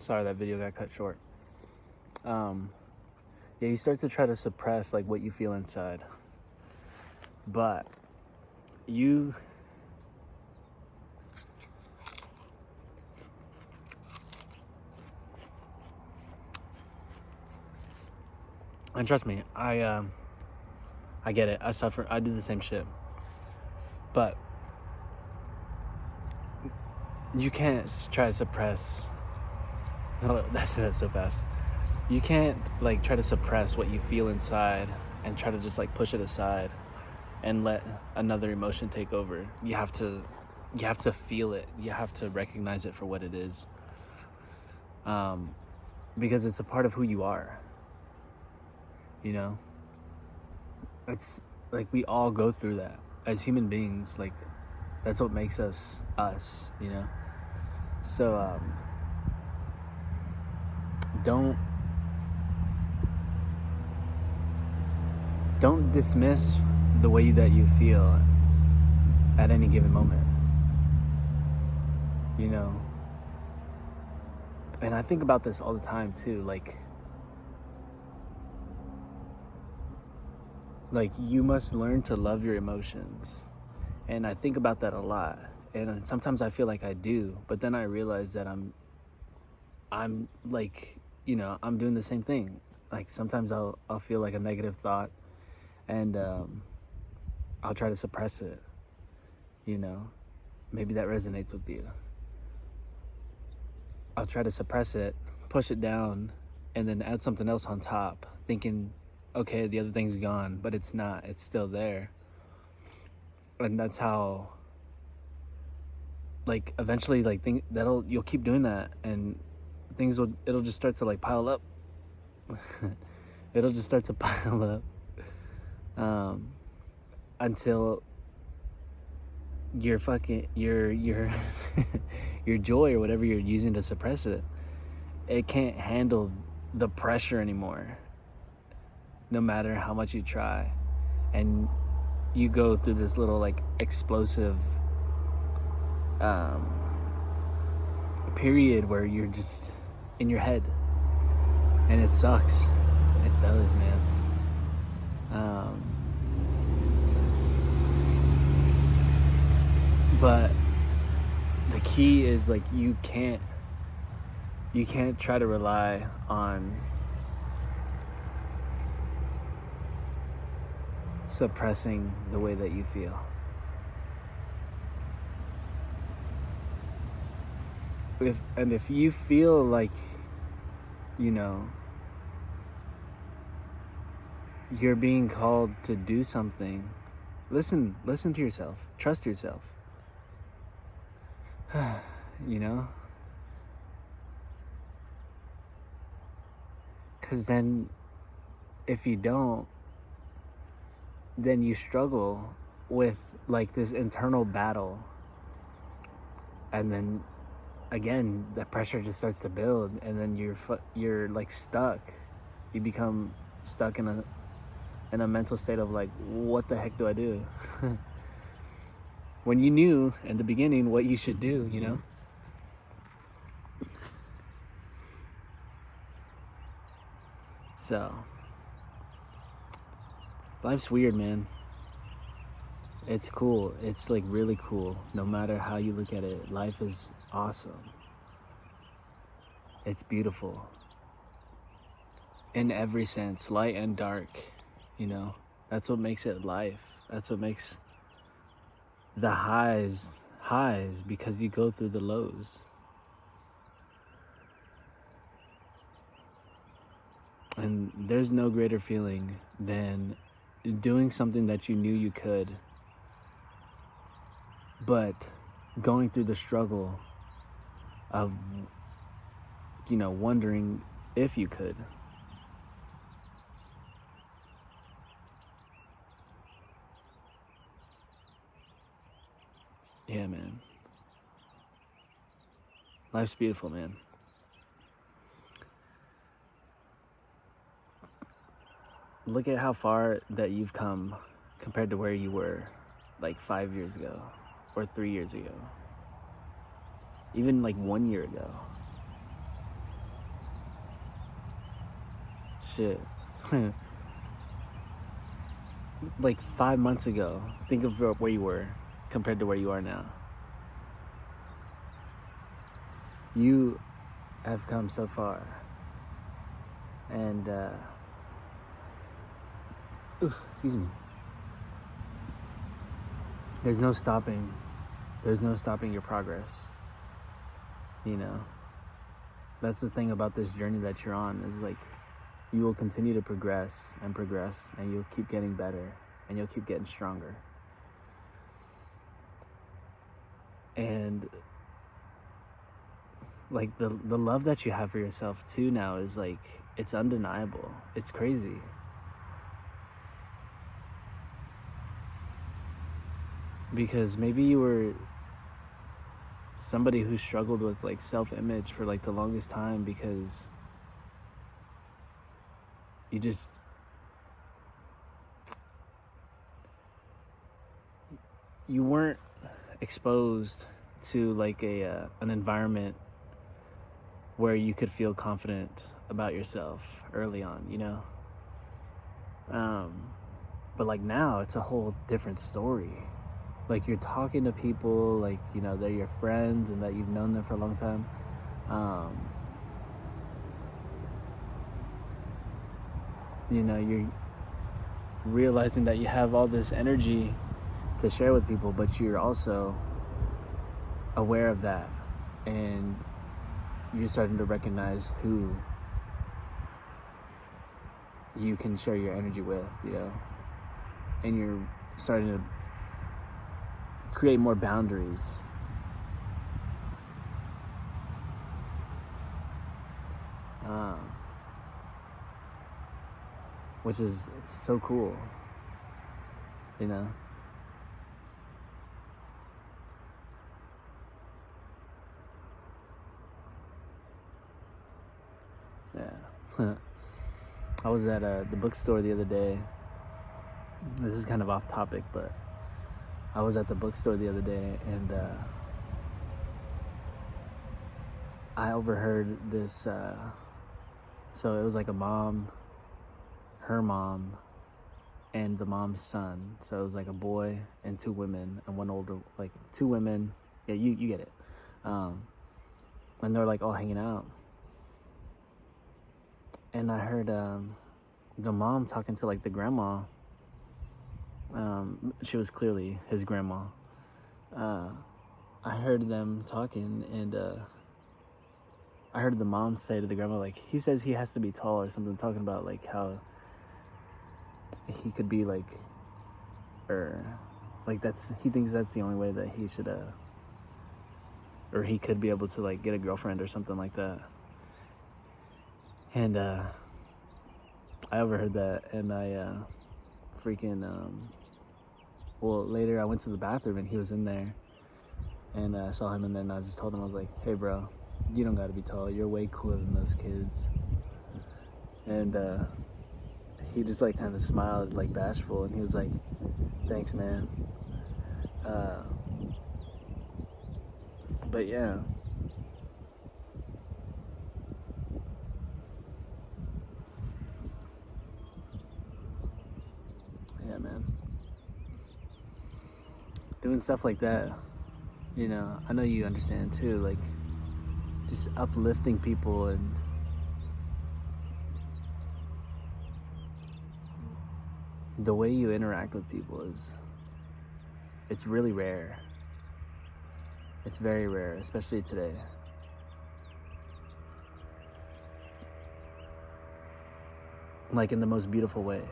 Sorry, that video got cut short. Yeah, you start to try to suppress like what you feel inside, but you and trust me, I get it. I suffer. I do the same shit, but you can't try to suppress. Oh, that's so fast. You can't like try to suppress what you feel inside and try to just like push it aside and let another emotion take over. You have to feel it. You have to recognize it for what it is. Because it's a part of who you are. You know? It's like we all go through that as human beings. Like that's what makes us us, you know? So don't dismiss the way that you feel at any given moment. You know? And I think about this all the time too, like you must learn to love your emotions. And I think about that a lot. And sometimes I feel like I do, but then I realize that I'm like, you know, I'm doing the same thing. Like sometimes I'll feel like a negative thought and I'll try to suppress it, you know. Maybe that resonates with you. I'll try to suppress it, push it down, and then add something else on top, thinking, okay, the other thing's gone, but it's not. It's still there. And that's how, like, eventually, like, you'll keep doing that, and it'll just start to, like, pile up. It'll just start to pile up until your your your joy or whatever you're using to suppress it can't handle the pressure anymore, no matter how much you try. And you go through this little like explosive period where you're just in your head, and it sucks. It does, man. But the key is like you can't try to rely on suppressing the way that you feel. If you feel like, you know, you're being called to do something, listen to yourself. Trust yourself. You know? Because then if you don't, then you struggle with like this internal battle, and then again that pressure just starts to build, and then you're like stuck. You become stuck in a mental state of like, what the heck do I do? When you knew in the beginning what you should do, you know? So life's weird, man. It's cool. It's like really cool. No matter how you look at it, life is awesome. It's beautiful. In every sense, light and dark, you know? That's what makes it life. That's what makes the highs, because you go through the lows. And there's no greater feeling than doing something that you knew you could, but going through the struggle of, you know, wondering if you could. Yeah, man. Life's beautiful, man. Look at how far that you've come compared to where you were like 5 years ago or 3 years ago, even like 1 year ago. shit. Like 5 months ago, think of where you were compared to where you are now. You have come so far. And, excuse me. There's no stopping. There's no stopping your progress. You know? That's the thing about this journey that you're on, is like, you will continue to progress, and you'll keep getting better, and you'll keep getting stronger. And like the love that you have for yourself too now is like, it's undeniable. It's crazy. Because maybe you were somebody who struggled with like self-image for like the longest time, because you weren't exposed to like an environment where you could feel confident about yourself early on, you know? But like now it's a whole different story. Like, you're talking to people like, you know, they're your friends and that you've known them for a long time. You know, you're realizing that you have all this energy to share with people, but you're also aware of that, and you're starting to recognize who you can share your energy with, you know, and you're starting to create more boundaries. Which is so cool, you know? Yeah. I was at the bookstore the other day. This is kind of off topic, but I was at the bookstore the other day, and I overheard this. So it was like a mom, her mom, and the mom's son. So it was like a boy and two women, and one older, like two women. Yeah, you get it. And they're like all hanging out. And I heard the mom talking to like the grandma. She was clearly his grandma. I heard them talking, and I heard the mom say to the grandma, like, he says he has to be tall or something, talking about like how he could be like, or like he thinks that's the only way that he should or he could be able to like get a girlfriend or something like that. And I overheard that, and I freaking well, later I went to the bathroom and he was in there, and I saw him in there, and I just told him, I was like, hey bro, you don't gotta be tall, you're way cooler than those kids. And he just like kind of smiled, like bashful, and he was like, thanks man. But yeah, man, doing stuff like that, you know, I know you understand too, like just uplifting people, and the way you interact with people it's really rare. It's very rare, especially today. Like in the most beautiful way.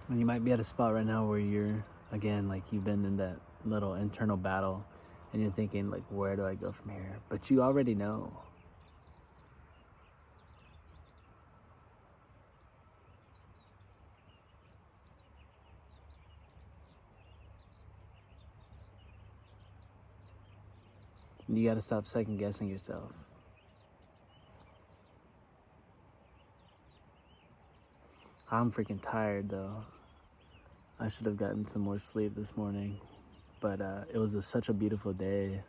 And you might be at a spot right now where you're, again, like you've been in that little internal battle, and you're thinking like, where do I go from here? But you already know. You got to stop second guessing yourself. I'm freaking tired though. I should have gotten some more sleep this morning. But it was such a beautiful day.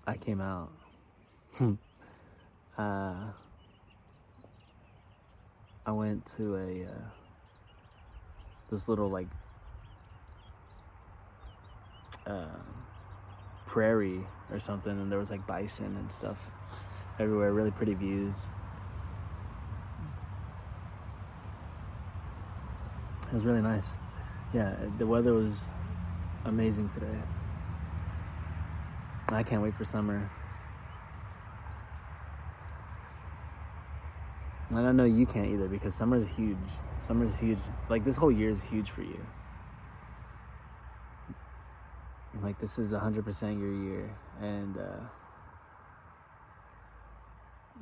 I came out. I went to this little like prairie or something, and there was like bison and stuff everywhere. Really pretty views. It was really nice. Yeah, the weather was amazing today. I can't wait for summer. And I know you can't either, because summer is huge. Summer is huge. Like, this whole year is huge for you. Like, this is 100% your year. And,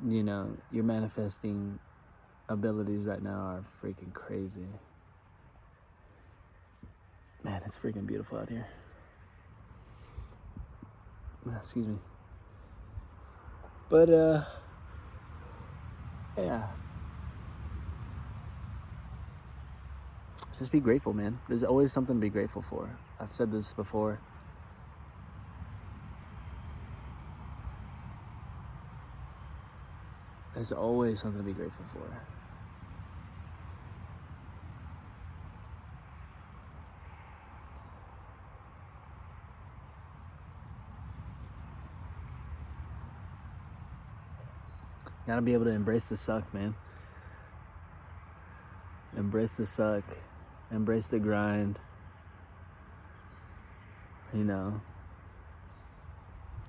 you know, your manifesting abilities right now are freaking crazy. Man, it's freaking beautiful out here. Excuse me. But, yeah. Just be grateful, man. There's always something to be grateful for. I've said this before. There's always something to be grateful for. You gotta be able to embrace the suck, man. Embrace the suck. Embrace the grind. You know,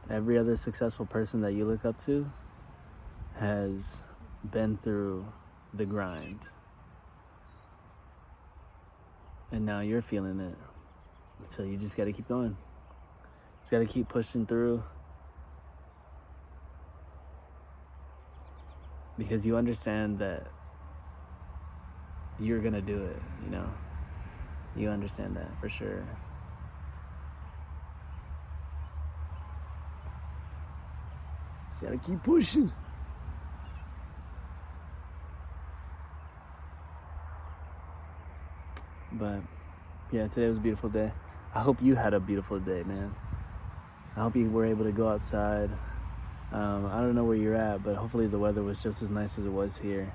every other successful person that you look up to has been through the grind. And now you're feeling it. So you just gotta keep going. Just gotta keep pushing through. Because you understand that you're gonna do it, you know? You understand that for sure. Just gotta keep pushing. But yeah, today was a beautiful day. I hope you had a beautiful day, man. I hope you were able to go outside. I don't know where you're at, but hopefully the weather was just as nice as it was here.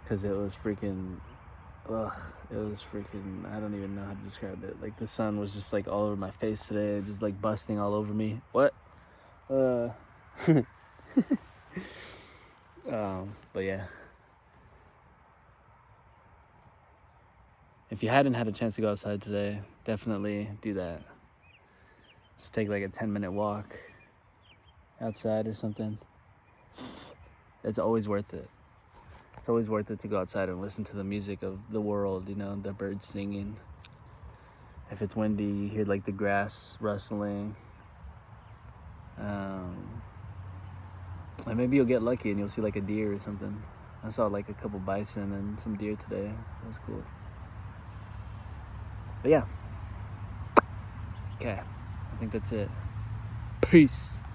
Because it was freaking, it was freaking, I don't even know how to describe it. Like, the sun was just like all over my face today, just like busting all over me. What? But yeah. If you hadn't had a chance to go outside today, definitely do that. Just take like a 10-minute walk outside or something. It's always worth it. It's always worth it to go outside and listen to the music of the world, you know, the birds singing. If it's windy, you hear like the grass rustling. And maybe you'll get lucky and you'll see like a deer or something. I saw like a couple bison and some deer today. That was cool. But yeah. Okay. I think that's it. Peace.